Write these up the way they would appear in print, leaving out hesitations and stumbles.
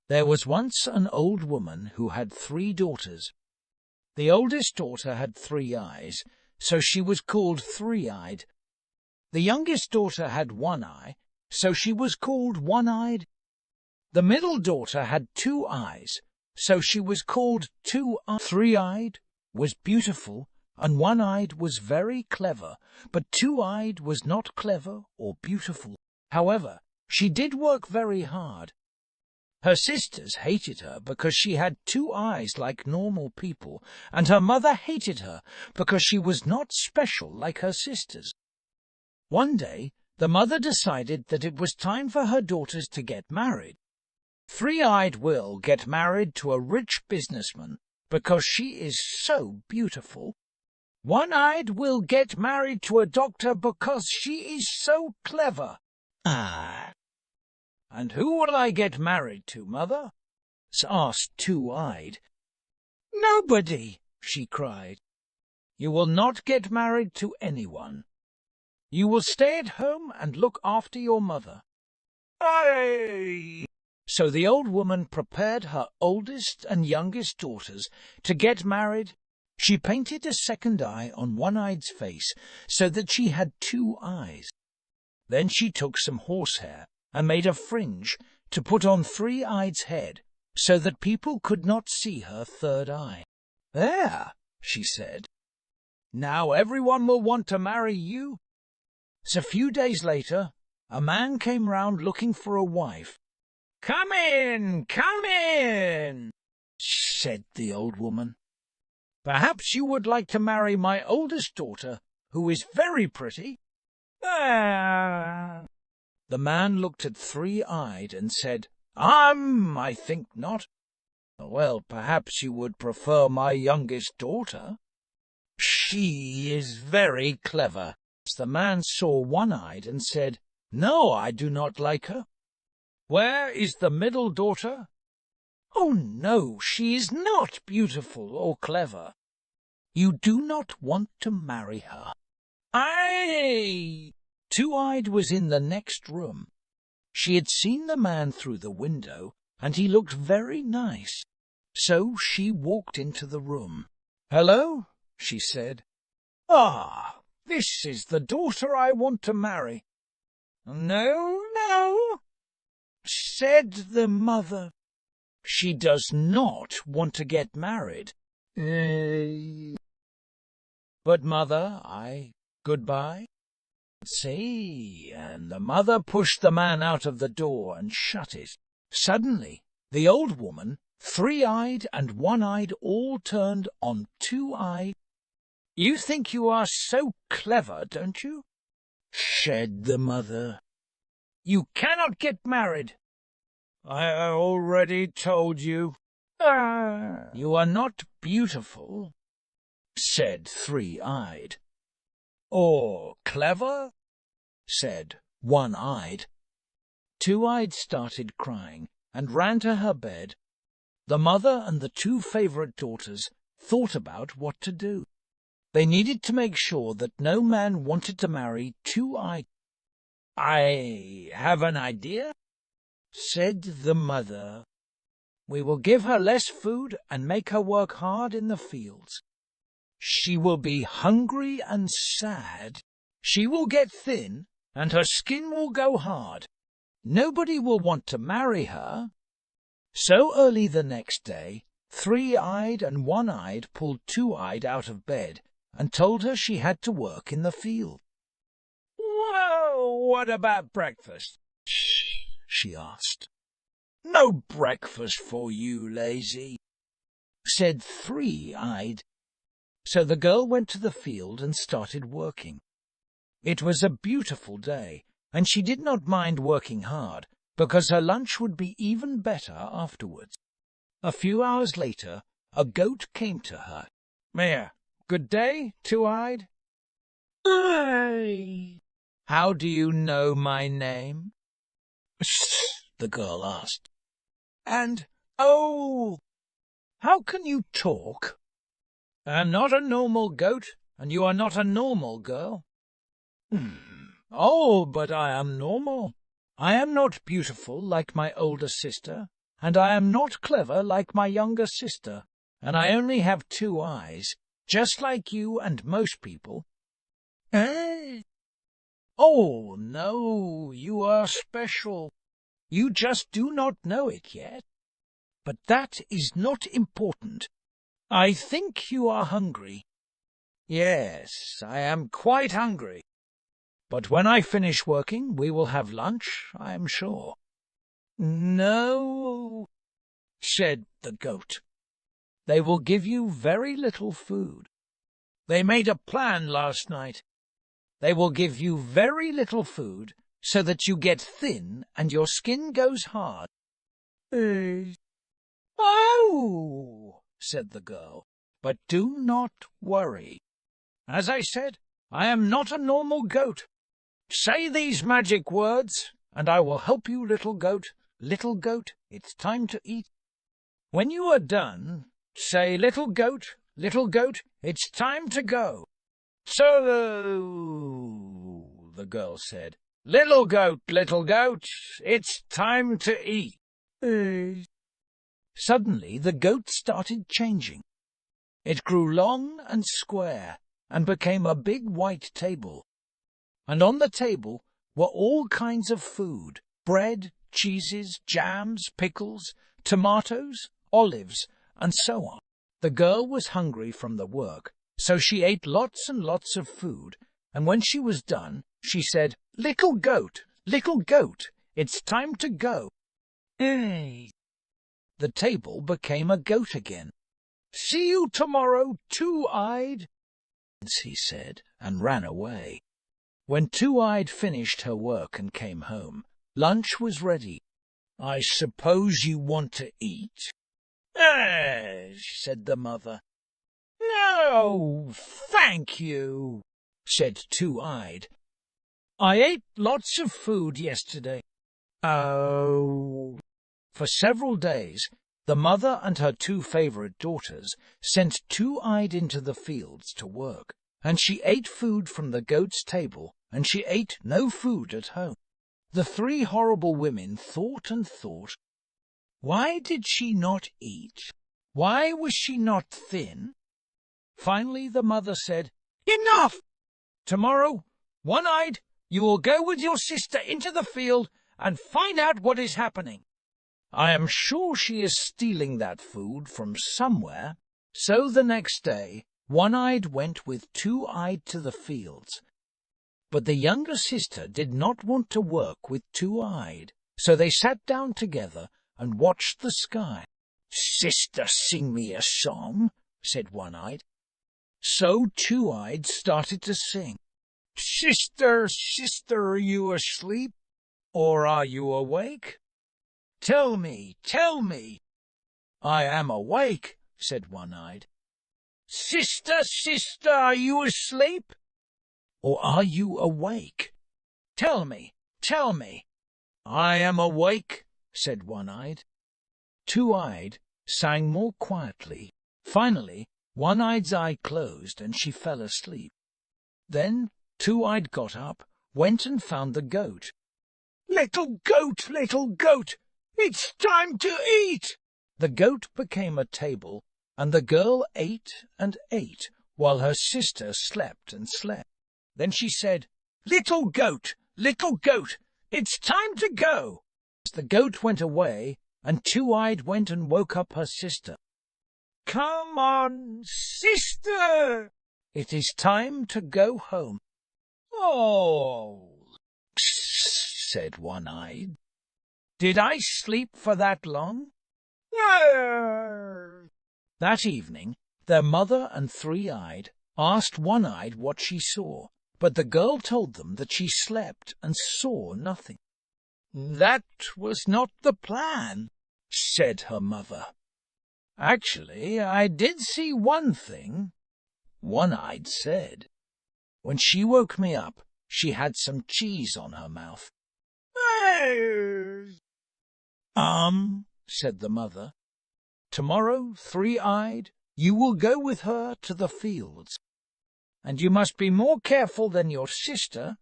There was once an old woman who had 3 daughters. The oldest daughter had 3 eyes, so she was called three-eyed. The youngest daughter had 1 eye, so she was called one-eyed. The middle daughter had 2 eyes, so she was called two-eyed. Three-eyed was beautiful, and one-eyed was very clever, but two-eyed was not clever or beautiful. However, she did work very hard. Her sisters hated her because she had 2 eyes like normal people, and her mother hated her because she was not special like her sisters. One day, the mother decided that it was time for her daughters to get married. Three-eyed will get married to a rich businessman because she is so beautiful. One-eyed will get married to a doctor because she is so clever. And who will I get married to, Mother? Asked Two-eyed. Nobody, she cried. You will not get married to anyone. You will stay at home and look after your mother. Aye! So the old woman prepared her oldest and youngest daughters to get married. She painted a second eye on One-eyed's face so that she had 2 eyes. Then she took some horsehair and made a fringe to put on Three-eyed's head so that people could not see her third eye. There, she said. Now everyone will want to marry you. So a few days later, a man came round looking for a wife. Come in, said the old woman. Perhaps you would like to marry my oldest daughter, who is very pretty. The man looked at Three-eyed and said, I think not. Well, perhaps you would prefer my youngest daughter. She is very clever. The man saw One-eyed and said, No, I do not like her. Where is the middle daughter? Oh, no, she is not beautiful or clever. You do not want to marry her. Aye! Two-eyed was in the next room. She had seen the man through the window, and he looked very nice. So she walked into the room. Hello, she said. Ah, this is the daughter I want to marry. No, said the mother. She does not want to get married. But, Mother, goodbye. See, and the mother pushed the man out of the door and shut it. Suddenly, the old woman, Three-eyed and One-eyed all turned on Two-eyed. You think you are so clever, don't you? Said the mother. You cannot get married. I already told you. You are not beautiful, said Three-eyed. Or clever, said One-eyed. Two-eyed started crying and ran to her bed. The mother and the 2 favorite daughters thought about what to do. They needed to make sure that no man wanted to marry Two-eyed. I have an idea, said the mother. We will give her less food and make her work hard in the fields. She will be hungry and sad. She will get thin, and her skin will go hard. Nobody will want to marry her. So early the next day, Three-eyed and One-eyed pulled Two-eyed out of bed and told her she had to work in the field. Well, what about breakfast? She asked. No breakfast for you, lazy, said Three-eyed. So the girl went to the field and started working. It was a beautiful day, and she did not mind working hard, because her lunch would be even better afterwards. A few hours later, a goat came to her. Here, good day, Two-eyed. Aye. How do you know my name? The girl asked. And, oh, how can you talk? I am not a normal goat, and you are not a normal girl. Oh, but I am normal. I am not beautiful like my older sister, and I am not clever like my younger sister, and I only have 2 eyes, just like you and most people." "Eh?" "Oh, no, you are special. You just do not know it yet. But that is not important. I think you are hungry." "Yes, I am quite hungry. But when I finish working, we will have lunch, I am sure." "No," said the goat. "They will give you very little food. They made a plan last night. They will give you very little food, so that you get thin and your skin goes hard." "Oh," said the girl, "but do not worry. As I said, I am not a normal goat. Say these magic words, and I will help you, little goat. Little goat, it's time to eat. When you are done, say, little goat, it's time to go." "So," the girl said, little goat, it's time to eat." Suddenly the goat started changing. It grew long and square, and became a big white table. And on the table were all kinds of food: bread, cheeses, jams, pickles, tomatoes, olives, and so on. The girl was hungry from the work, so she ate lots and lots of food, and when she was done, she said, little goat, it's time to go." The table became a goat again. "See you tomorrow, Two-Eyed," he said, and ran away. When Two-Eyed finished her work and came home, lunch was ready. "I suppose you want to eat?" Said the mother. "No, thank you," said Two-Eyed. "I ate lots of food yesterday." Oh. For several days, the mother and her 2 favorite daughters sent Two-Eyed into the fields to work, and she ate food from the goat's table, and she ate no food at home. The 3 horrible women thought and thought. Why did she not eat? Why was she not thin? Finally the mother said, "Enough! Tomorrow, One-Eyed, you will go with your sister into the field and find out what is happening. I am sure she is stealing that food from somewhere." So the next day, One-Eyed went with Two-Eyed to the fields. But the younger sister did not want to work with Two-Eyed, so they sat down together and watched the sky. "Sister, sing me a song," said One-Eyed. So Two-Eyed started to sing. "Sister, are you asleep, or are you awake? Tell me." "I am awake," said One-Eyed. Sister, are you asleep, or are you awake? Tell me." "I am awake," said One-Eyed. Two-Eyed sang more quietly. Finally, One-Eyed's eye closed and she fell asleep. Then Two-Eyed got up, went and found the goat. Little goat, it's time to eat." The goat became a table, and the girl ate and ate, while her sister slept and slept. Then she said, little goat, it's time to go." The goat went away, and Two-Eyed went and woke up her sister. "Come on, sister. It is time to go home." "Oh," said One-Eyed. "Did I sleep for that long?" That evening, their mother and Three-Eyed asked One-Eyed what she saw, but the girl told them that she slept and saw nothing. "That was not the plan," said her mother. "Actually, I did see one thing," One-Eyed said. "When she woke me up, she had some cheese on her mouth." Said the mother. "Tomorrow, Three-Eyed, you will go with her to the fields, and you must be more careful than your sister."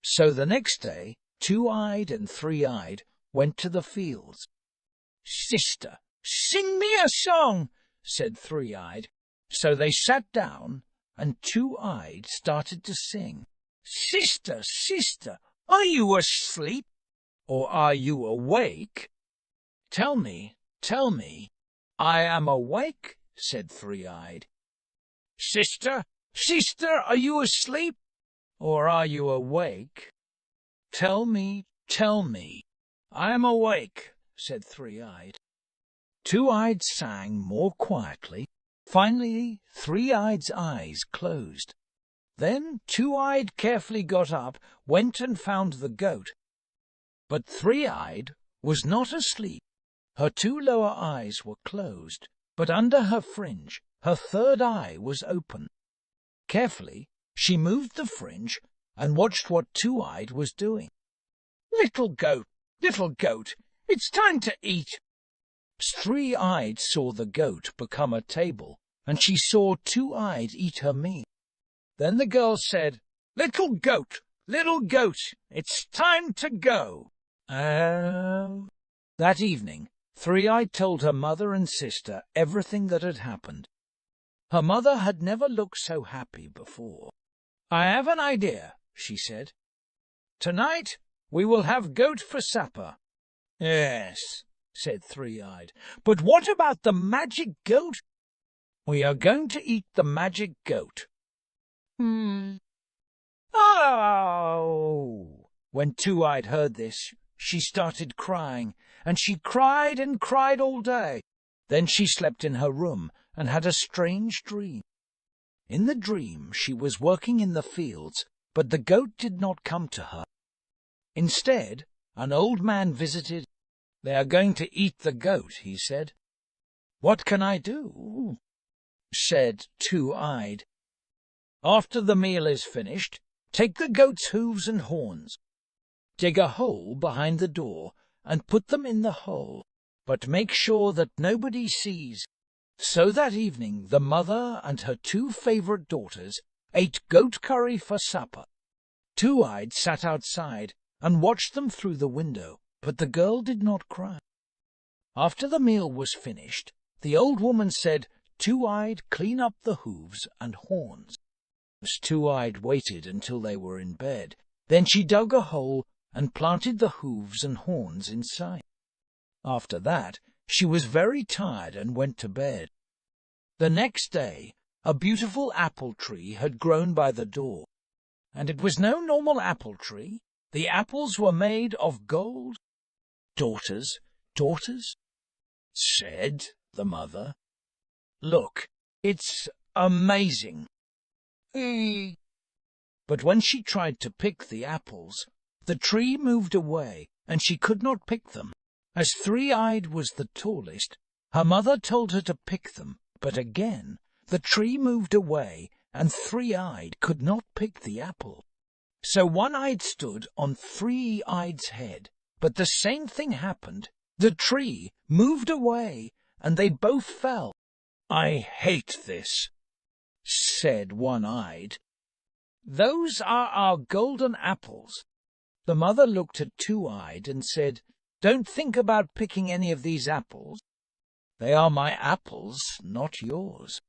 So the next day, Two-Eyed and Three-Eyed went to the fields. "Sister, sing me a song," said Three-Eyed. So they sat down, and Two-Eyed started to sing. "Sister, sister, are you asleep, or are you awake? Tell me, tell me." "I am awake," said Three-Eyed. "Sister, sister, are you asleep, or are you awake? Tell me, tell me." "I am awake," said Three-Eyed. Two-Eyed sang more quietly. Finally, Three-Eyed's eyes closed. Then Two-Eyed carefully got up, went and found the goat. But Three-Eyed was not asleep. Her two lower eyes were closed, but under her fringe her third eye was open. Carefully she moved the fringe and watched what Two-Eyed was doing. Little goat, it's time to eat." Three-Eyed saw the goat become a table, and she saw Two-Eyed eat her meal. Then the girl said, little goat, it's time to go." That evening, Three-Eyed told her mother and sister everything that had happened. Her mother had never looked so happy before. "I have an idea," she said. "Tonight we will have goat for supper." "Yes," said Three-Eyed, "but what about the magic goat?" "We are going to eat the magic goat." "Oh!" When Two-Eyed heard this, she started crying, and she cried and cried all day. Then she slept in her room and had a strange dream. In the dream she was working in the fields, but the goat did not come to her. Instead, an old man visited. "They are going to eat the goat," he said. "What can I do?" said Two-Eyed. "After the meal is finished, take the goat's hooves and horns. Dig a hole behind the door and put them in the hole, but make sure that nobody sees." So that evening the mother and her two favorite daughters ate goat curry for supper. Two-Eyed sat outside and watched them through the window, but the girl did not cry. After the meal was finished, the old woman said, "Two-Eyed, clean up the hooves and horns." Two-Eyed waited until they were in bed. Then she dug a hole and planted the hooves and horns inside. After that, she was very tired and went to bed. The next day, a beautiful apple tree had grown by the door, and it was no normal apple tree. The apples were made of gold. "Daughters, daughters," said the mother, "look, it's amazing." But when she tried to pick the apples, the tree moved away, and she could not pick them. As Three-Eyed was the tallest, her mother told her to pick them, but again the tree moved away, and Three-Eyed could not pick the apple. So One-Eyed stood on Three-Eyed's head, but the same thing happened. The tree moved away, and they both fell. "I hate this," said One-Eyed. "Those are our golden apples." The mother looked at Two-Eyed and said, "Don't think about picking any of these apples. They are my apples, not yours."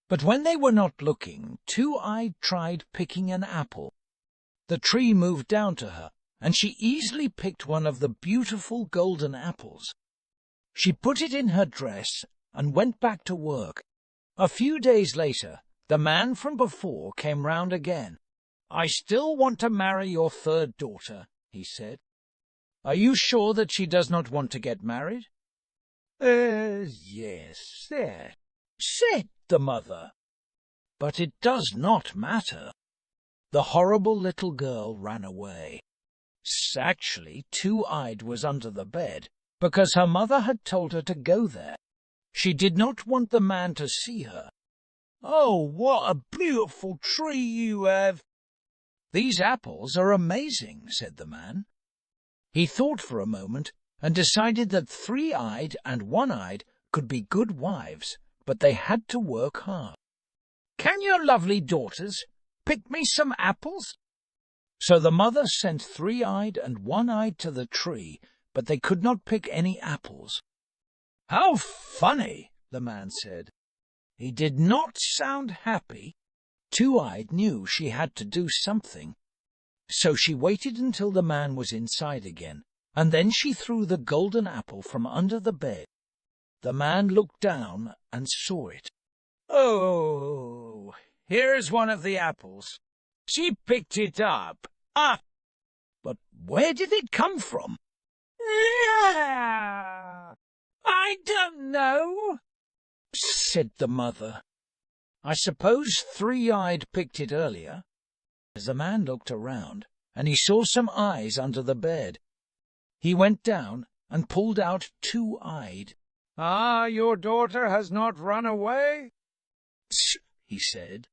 But when they were not looking, Two-Eyed tried picking an apple. The tree moved down to her, and she easily picked one of the beautiful golden apples. She put it in her dress and went back to work. A few days later, the man from before came round again. "I still want to marry your third daughter," he said. "Are you sure that she does not want to get married?" Yes, there," said the mother. "But it does not matter." The horrible little girl ran away. Actually, Two-Eyed was under the bed, because her mother had told her to go there. She did not want the man to see her. "Oh, what a beautiful tree you have!" "These apples are amazing," said the man. He thought for a moment and decided that Three-Eyed and One-Eyed could be good wives, but they had to work hard. "Can your lovely daughters pick me some apples?" So the mother sent Three-Eyed and One-Eyed to the tree, but they could not pick any apples. "How funny," the man said. He did not sound happy. Two-Eyed knew she had to do something, so she waited until the man was inside again, and then she threw the golden apple from under the bed. The man looked down and saw it. "Oh, here's one of the apples." She picked it up. Ah! But where did it come from? "I don't know," said the mother. "I suppose Three-Eyed picked it earlier." As the man looked around, and he saw some eyes under the bed, he went down and pulled out Two-Eyed. "Ah, your daughter has not run away?" he said.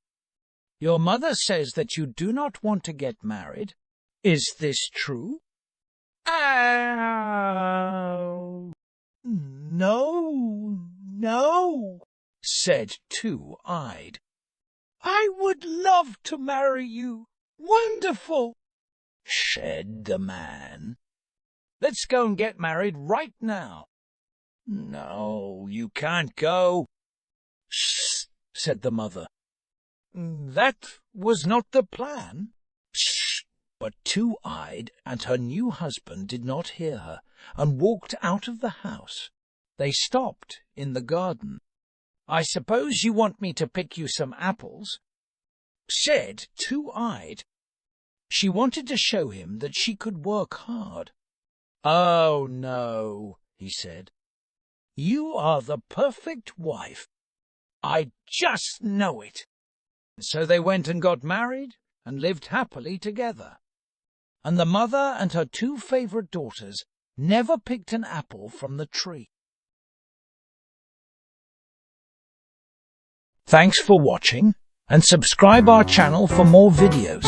"Your mother says that you do not want to get married. Is this true?" "Oh, no, said Two-Eyed. "I would love to marry you. Wonderful," said the man. "Let's go and get married right now." "No, you can't go," said the mother. "That was not the plan." But Two-Eyed and her new husband did not hear her, and walked out of the house. They stopped in the garden. "I suppose you want me to pick you some apples?" said Two-Eyed. She wanted to show him that she could work hard. "Oh, no," he said. "You are the perfect wife. I just know it." So they went and got married and lived happily together. And the mother and her two favorite daughters never picked an apple from the tree. Thanks for watching, and subscribe our channel for more videos.